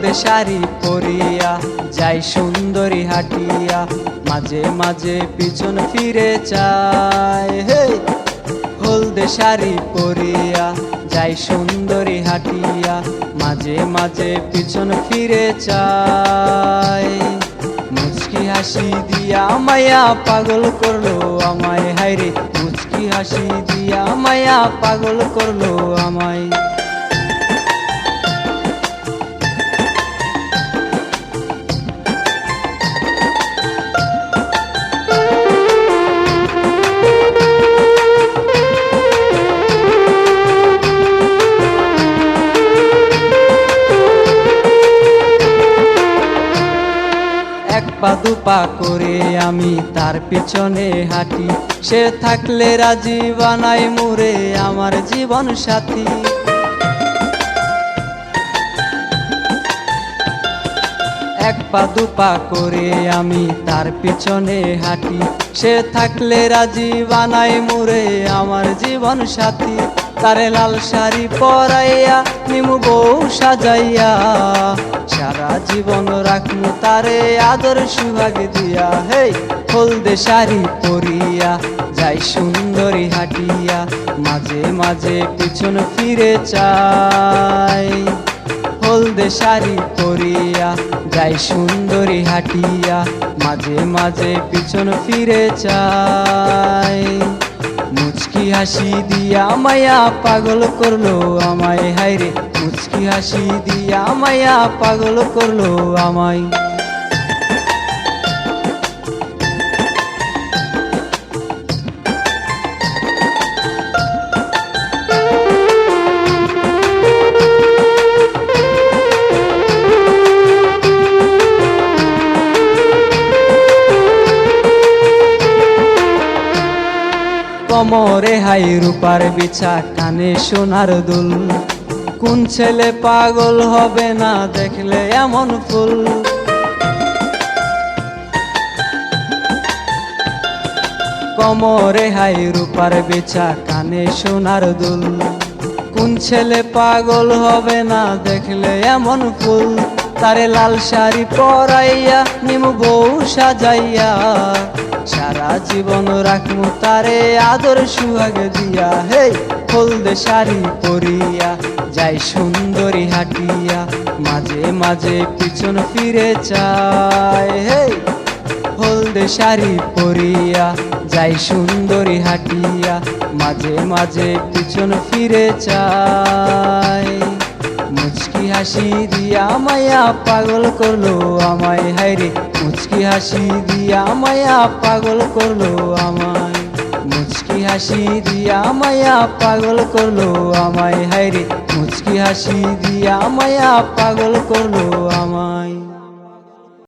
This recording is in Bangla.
হলদে শাড়ি পরিয়া যাই সুন্দরী হাটিয়া, মাঝে মাঝে পিছন ফিরে চাই। হে হলদে শাড়ি পরিয়া যাই সুন্দরী হাটিয়া, মাঝে মাঝে পিছন ফিরে চাই। মুচকি হাসি দিয়া মায়া পাগল করলো আমায়, হায়রে মুচকি হাসি দিয়া মায়া পাগল করলো আমায়। এক পা দুপা করে আমি তার পিছনে হাঁটি, সে থাকলে রাজি বানাই মুরে আমার জীবন সাথী। এক পা দুপা করে আমি তার পিছনে হাঁটি, সে থাকলে রাজি বানাই মুরে আমার জীবন সাথী। তারে লাল শাড়ি পরাইয়া নিমু বউ সাজাইয়া, সারা জীবন রাখমু তারে আদর সুহাগ দিয়া। হে হলদে শাড়ি পরিয়া যাই সুন্দরী হাটিয়া, মাঝে মাঝে পিছন ফিরে চাই। হলদে শাড়ি পরিয়া যাই সুন্দরী হাটিয়া, মাঝে মাঝে পিছন ফিরে চাই। মুচকি হাসি দিয়া মায়া পাগল করলো আমায়, হায়রে মুচকি হাসি দিয়া মায়া পাগল করলো আমায়। কোমরে হাই রূপার বিছা, কানে সোনার দুল, কোন ছেলে পাগল হবে না দেখলে এমন ফুল। কোমরে হাই রূপার বিছা, কানে সোনার দুল, কোন ছেলে পাগল হবে না দেখলে এমন ফুল। তারে লাল শাড়ি পরাইয়া নিমু বউ সাজাইয়া, সারা জীবন রাখমু তারে আদর সুহাগ দিয়া। হে হলদে শাড়ি পরিয়া যাই সুন্দরী হাটিয়া, মাঝে মাঝে পিছন ফিরে চাই। হে হলদে শাড়ি পরিয়া যাই সুন্দরী হাটিয়া, মাঝে মাঝে পিছন ফিরে চাই। মুচকি হাসি দিয়া মায়া পাগল করলো আমায়, হায়রে মুচকি হাসি দিয়া মায়া পাগল করলো আমায়। মুচকি হাসি দিয়া মায়া পাগল করলো আমায়, হায়রে মুচকি হাসি দিয়া মায়া পাগল করলো আমায়।